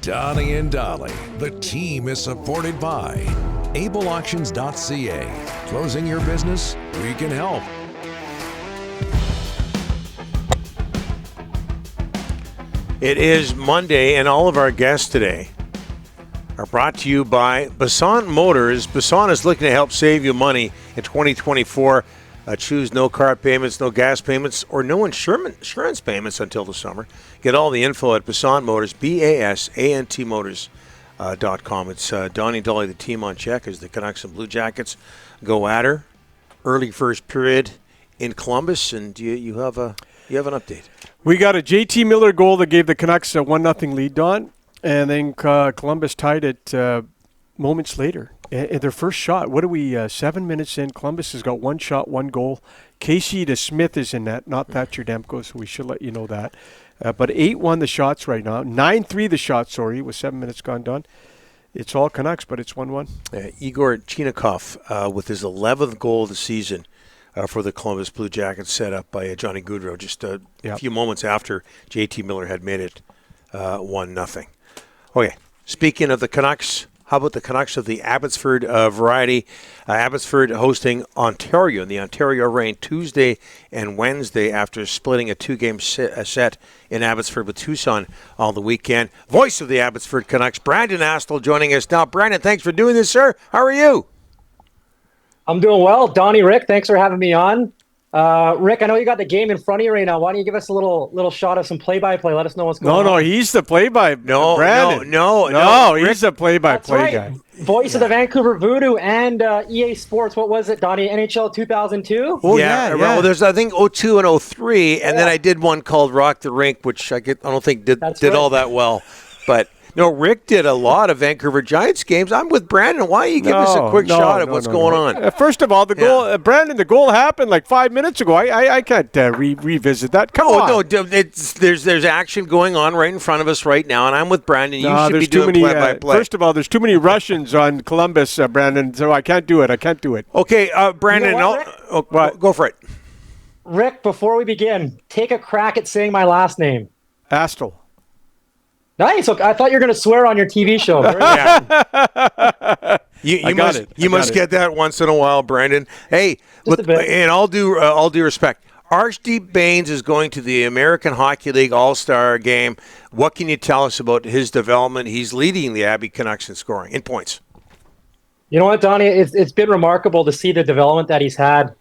Donnie and Dolly. The team is supported by ableauctions.ca. Closing your business? We can help. It is Monday, and all of our guests today are brought to you by Basant Motors. Basant is looking to help save you money in 2024. Choose no car payments, no gas payments, or no insurance payments until the summer. Get all the info at Basant Motors, BASANT Motors.com. It's Donnie and Dolly, the team on check as the Canucks and Blue Jackets go at her. Early first period in Columbus, and you have an update. We got a JT Miller goal that gave the Canucks a 1-0 lead, Don, and then Columbus tied it moments later. Their first shot, what are we, 7 minutes in? Columbus has got one shot, one goal. Casey to Smith is in net, not Thatcher Demko, so we should let you know that. But 8-1 the shots right now. 9-3 the shots, with 7 minutes gone done. It's all Canucks, but it's 1-1. Igor Chinnikov with his 11th goal of the season for the Columbus Blue Jackets, set up by Johnny Gaudreau just a few moments after JT Miller had made it 1-0. Okay, speaking of the Canucks, how about the Canucks of the Abbotsford variety? Abbotsford hosting Ontario in the Ontario Reign Tuesday and Wednesday after splitting a two-game set in Abbotsford with Tucson on the weekend. Voice of the Abbotsford Canucks, Brandon Astle, joining us now. Brandon, thanks for doing this, sir. How are you? I'm doing well. Donnie, Rick, thanks for having me on. Rick, I know you got the game in front of you right now. Why don't you give us a little shot of some play-by-play? Let us know what's going on. No, he's the play-by. Brandon. No, he's the play-by-play guy. Voice of the Vancouver Voodoo and EA Sports. What was it, Donnie? NHL 2002? Oh, yeah. Well, there's, I think, 02 and 03, and then I did one called Rock the Rink, which I don't think did all that well. But no, Rick did a lot of Vancouver Giants games. I'm with Brandon. Why don't you give us a quick shot of what's going on? First of all, the goal, Brandon, the goal happened like 5 minutes ago. I can't revisit that. Come on. No, there's action going on right in front of us right now, and I'm with Brandon. You should be doing play-by-play. First of all, there's too many Russians on Columbus, Brandon, so I can't do it. Okay, Brandon, go for it. Rick, before we begin, take a crack at saying my last name. Astle. Nice. I thought you were going to swear on your TV show. You must get that once in a while, Brandon. Hey, in all due respect, Arshdeep Bains is going to the American Hockey League All Star Game. What can you tell us about his development? He's leading the Abbey Canucks in scoring, in points. You know what, Donnie? It's been remarkable to see the development that he's had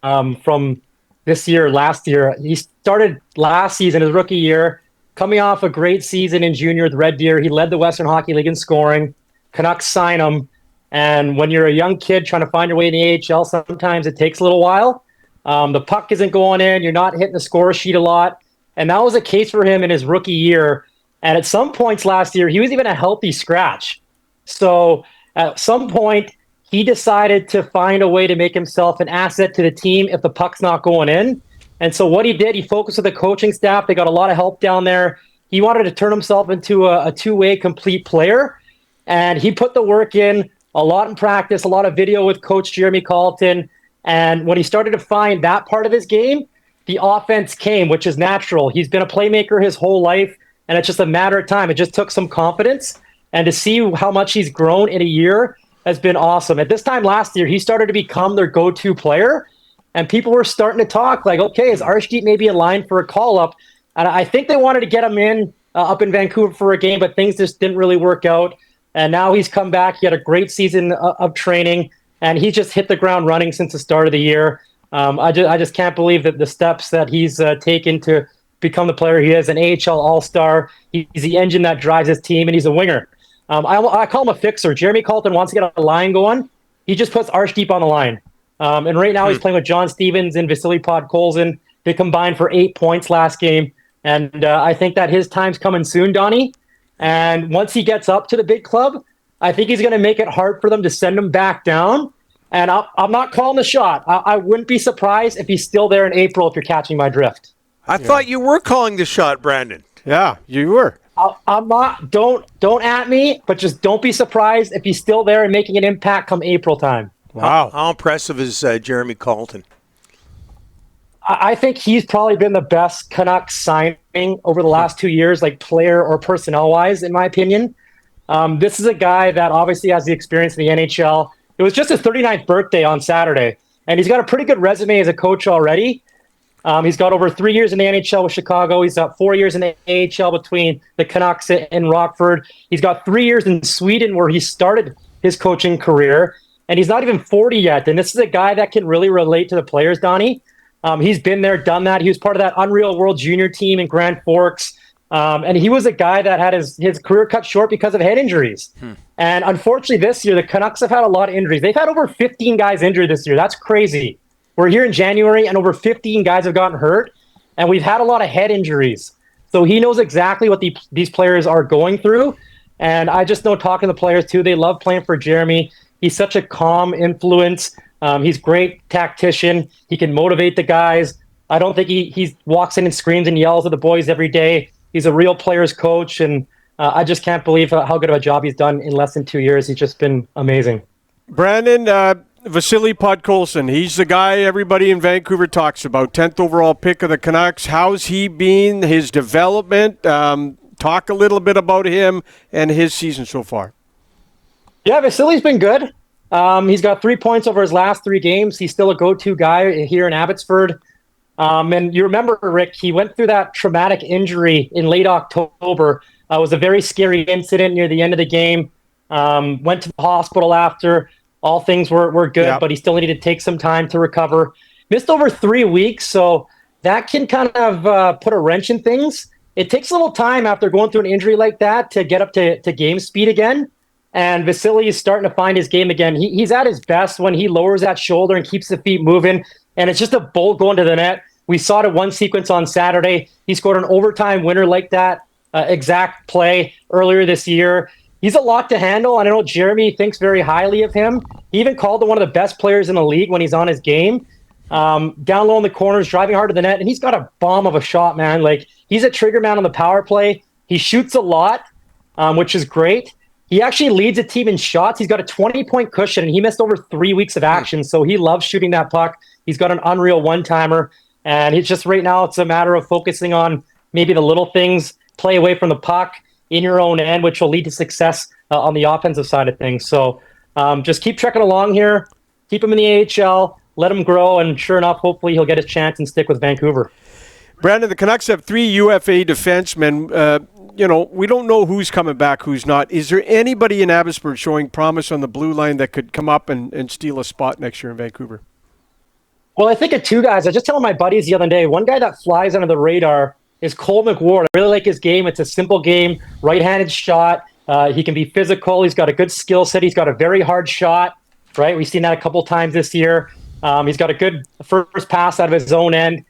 from this year, last year. He started last season, his rookie year, coming off a great season in junior with Red Deer. He led the Western Hockey League in scoring. Canucks sign him. And when you're a young kid trying to find your way in the AHL, sometimes it takes a little while. The puck isn't going in. You're not hitting the score sheet a lot. And that was a case for him in his rookie year. And at some points last year, he was even a healthy scratch. So at some point, he decided to find a way to make himself an asset to the team if the puck's not going in. And so what he did, he focused with the coaching staff. They got a lot of help down there. He wanted to turn himself into a two-way complete player. And he put the work in, a lot in practice, a lot of video with Coach Jeremy Colleton. And when he started to find that part of his game, the offense came, which is natural. He's been a playmaker his whole life, and it's just a matter of time. It just took some confidence. And to see how much he's grown in a year has been awesome. At this time last year, he started to become their go-to player. And people were starting to talk like, okay, is Arshdeep maybe in line for a call-up? And I think they wanted to get him in up in Vancouver for a game, but things just didn't really work out. And now he's come back. He had a great season of training, and he just hit the ground running since the start of the year. I just can't believe that the steps that he's taken to become the player he is, an AHL All Star. He's the engine that drives his team, and he's a winger. I call him a fixer. Jeremy Colleton wants to get a line going. He just puts Arshdeep on the line. And right now he's playing with John Stevens and Vasily Podkolzin. They combined for 8 points last game. And I think that his time's coming soon, Donnie. And once he gets up to the big club, I think he's going to make it hard for them to send him back down. And I'm not calling the shot. I wouldn't be surprised if he's still there in April, if you're catching my drift. I thought you were calling the shot, Brandon. Yeah, you were. I'm not. Don't at me, but just don't be surprised if he's still there and making an impact come April time. Wow. How impressive is Jeremy Colleton? I think he's probably been the best Canucks signing over the last 2 years, like player or personnel-wise, in my opinion. This is a guy that obviously has the experience in the NHL. It was just his 39th birthday on Saturday, and he's got a pretty good resume as a coach already. He's got over 3 years in the NHL with Chicago. He's got 4 years in the AHL between the Canucks and Rockford. He's got 3 years in Sweden where he started his coaching career, and he's not even 40 yet. And this is a guy that can really relate to the players, Donnie. He's been there, done that. He was part of that Unreal World Junior team in Grand Forks. And he was a guy that had his career cut short because of head injuries. And unfortunately, this year, the Canucks have had a lot of injuries. They've had over 15 guys injured this year. That's crazy. We're here in January, and over 15 guys have gotten hurt. And we've had a lot of head injuries. So he knows exactly what these players are going through. And I just know, talking to the players, too, they love playing for Jeremy. He's such a calm influence. He's a great tactician. He can motivate the guys. I don't think he walks in and screams and yells at the boys every day. He's a real player's coach, and I just can't believe how good of a job he's done in less than 2 years. He's just been amazing. Brandon, Vasily Podkolzin, he's the guy everybody in Vancouver talks about. 10th overall pick of the Canucks. How's he been, his development? Talk a little bit about him and his season so far. Yeah, Vasily's been good. He's got 3 points over his last 3 games. He's still a go-to guy here in Abbotsford. And you remember, Rick, he went through that traumatic injury in late October. It was a very scary incident near the end of the game. Went to the hospital after. All things were good, but he still needed to take some time to recover. Missed over 3 weeks, so that can kind of put a wrench in things. It takes a little time after going through an injury like that to get up to game speed again. And Vasily is starting to find his game again. He's at his best when he lowers that shoulder and keeps the feet moving, and it's just a bolt going to the net. We saw it in one sequence on Saturday. He scored an overtime winner like that exact play earlier this year. He's a lot to handle, and I know Jeremy thinks very highly of him. He even called him one of the best players in the league when he's on his game. Down low in the corners, driving hard to the net, and he's got a bomb of a shot, man. Like, he's a trigger man on the power play. He shoots a lot, which is great. He actually leads a team in shots. He's got a 20-point cushion, and he missed over 3 weeks of action, so he loves shooting that puck. He's got an unreal one-timer, and he's just, right now, it's a matter of focusing on maybe the little things, play away from the puck in your own end, which will lead to success on the offensive side of things. So just keep trekking along here, keep him in the AHL, let him grow, and sure enough, hopefully he'll get his chance and stick with Vancouver. Brandon, the Canucks have 3 UFA defensemen. We don't know who's coming back, who's not. Is there anybody in Abbotsford showing promise on the blue line that could come up and steal a spot next year in Vancouver? Well, I think of 2 guys. I just told my buddies the other day, one guy that flies under the radar is Cole McWard. I really like his game. It's a simple game, right-handed shot. He can be physical. He's got a good skill set. He's got a very hard shot, right? We've seen that a couple times this year. He's got a good first pass out of his own end.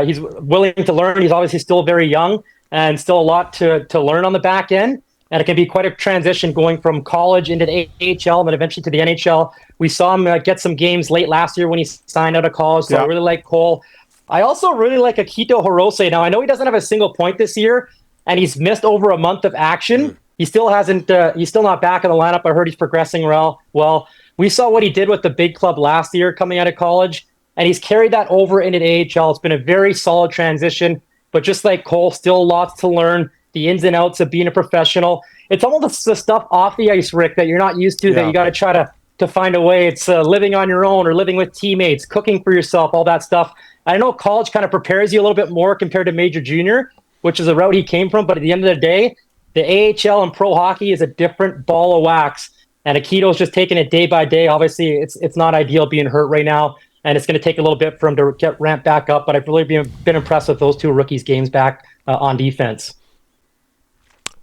He's willing to learn. He's obviously still very young and still a lot to learn on the back end. And it can be quite a transition going from college into the AHL and then eventually to the NHL. We saw him get some games late last year when he signed out of college, so I really like Cole. I also really like Akito Hirose. Now, I know he doesn't have a single point this year, and he's missed over a month of action. He still hasn't. He's still not back in the lineup. I heard he's progressing well. We saw what he did with the big club last year coming out of college, and he's carried that over into the AHL. It's been a very solid transition, but just like Cole, still lots to learn, the ins and outs of being a professional. It's almost the stuff off the ice, Rick, that you're not used to, that you got to try to find a way. It's living on your own or living with teammates, cooking for yourself, all that stuff. I know college kind of prepares you a little bit more compared to major junior, which is the route he came from. But at the end of the day, the AHL and pro hockey is a different ball of wax. And Akito's just taking it day by day. Obviously, it's not ideal being hurt right now, and it's going to take a little bit for him to get ramped back up. But I've really been impressed with those 2 rookies' games back on defense.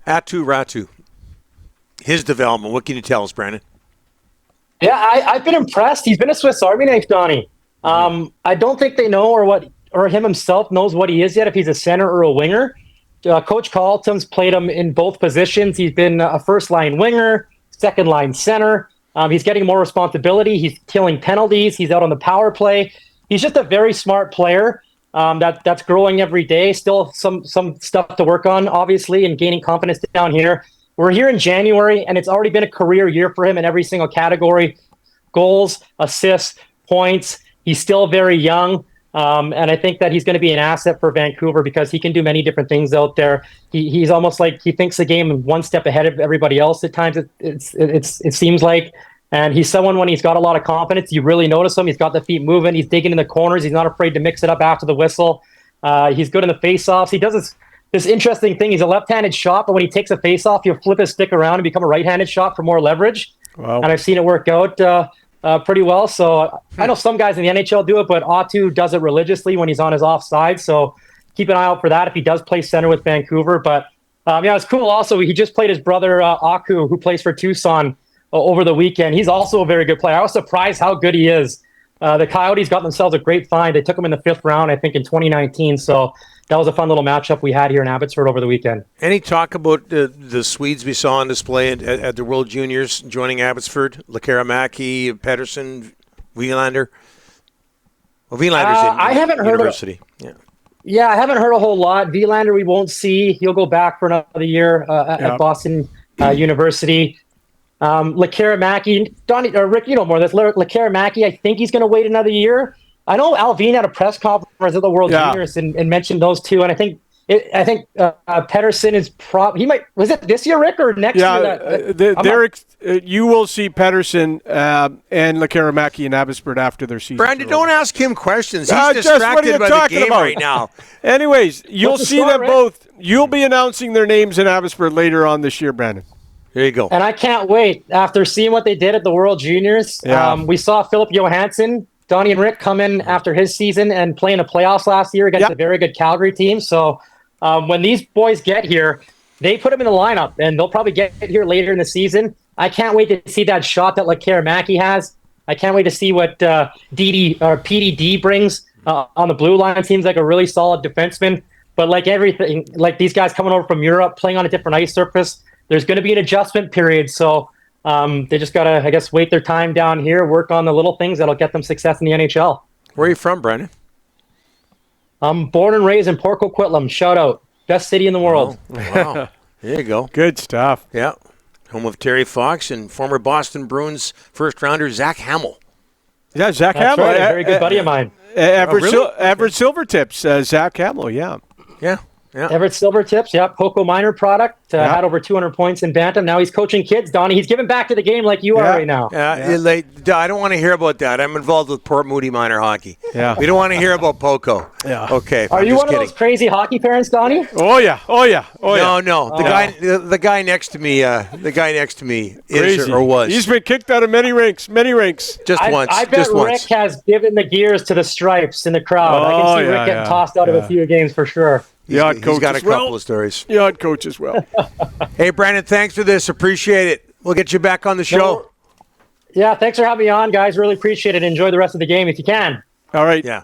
Aatu Ratu, his development, what can you tell us, Brandon? Yeah, I've been impressed. He's been a Swiss Army knife, Donnie. I don't think they know or him himself knows what he is yet, if he's a center or a winger. Coach Carlton's played him in both positions. He's been a first-line winger, second-line center. He's getting more responsibility. He's killing penalties. He's out on the power play. He's just a very smart player that's growing every day. Still some stuff to work on, obviously, and gaining confidence down here. We're here in January, and it's already been a career year for him in every single category. Goals, assists, points. He's still very young. And I think that he's going to be an asset for Vancouver because he can do many different things out there. He's almost like he thinks the game one step ahead of everybody else at times. It seems like, and he's someone when he's got a lot of confidence, you really notice him. He's got the feet moving. He's digging in the corners. He's not afraid to mix it up after the whistle. He's good in the face-offs. He does this interesting thing. He's a left-handed shot, but when he takes a face-off, he'll flip his stick around and become a right-handed shot for more leverage. Wow. And I've seen it work out pretty well. So I know some guys in the NHL do it, but Otto does it religiously when he's on his offside. So keep an eye out for that if he does play center with Vancouver. But it's cool. Also, he just played his brother Aku, who plays for Tucson, over the weekend. He's also a very good player. I was surprised how good he is. The Coyotes got themselves a great find. They took him in the 5th round, I think, in 2019. So that was a fun little matchup we had here in Abbotsford over the weekend. Any talk about the Swedes we saw on display at the World Juniors joining Abbotsford? Lekaramäki, Pettersson, Wielander? Well, Wielander's in I haven't heard university. Yeah, I haven't heard a whole lot. Wielander we won't see. He'll go back for another year at Boston University. Lekaramäki, Donnie or Rick, you know more. That's Lekaramäki. I think he's going to wait another year. I know Alvin had a press conference at the World Juniors and mentioned those two, and I think Pettersson is he might. Was it this year, Rick, or next year? You will see Pettersson and Lekaramäki in Abbotsford after their season. Brandon, don't ask him questions. He's distracted by the game right now. Anyways, you'll see them both. You'll be announcing their names in Abbotsford later on this year, Brandon. There you go. And I can't wait. After seeing what they did at the World Juniors, we saw Philip Johansson, Donnie and Rick come in after his season and play in the playoffs last year against a very good Calgary team. So when these boys get here, they put them in the lineup, and they'll probably get here later in the season. I can't wait to see that shot that Lekaramäki has. I can't wait to see what PDD brings on the blue line. Seems like a really solid defenseman. But like everything, like these guys coming over from Europe, playing on a different ice surface, there's going to be an adjustment period. So they just got to, I guess, wait their time down here, work on the little things that'll get them success in the NHL. Where are you from, Brandon? I'm born and raised in Port Coquitlam. Shout out. Best city in the world. Wow. There you go. Good stuff. Yeah. Home of Terry Fox and former Boston Bruins first-rounder Zach Hamill. Yeah, Zach That's Hamill. right, a very good buddy of mine. Everett Silvertips, Zach Hamill, yeah. Yeah. Everett Silvertips, Poco minor product. Had over 200 points in Bantam. Now he's coaching kids, Donnie. He's giving back to the game like you are right now. I don't want to hear about that. I'm involved with Port Moody minor hockey. Yeah. We don't want to hear about Poco. Yeah. Okay. Are you one of those crazy hockey parents, Donnie? Oh yeah. No. The guy next to me is or was. He's been kicked out of many rinks. Just once. I bet Rick has given the gears to the stripes in the crowd. I can see Rick getting tossed out of a few games for sure. He's got a couple of stories. The odd coach as well. Hey, Brandon, thanks for this. Appreciate it. We'll get you back on the show. Yeah, thanks for having me on, guys. Really appreciate it. Enjoy the rest of the game if you can. All right. Yeah.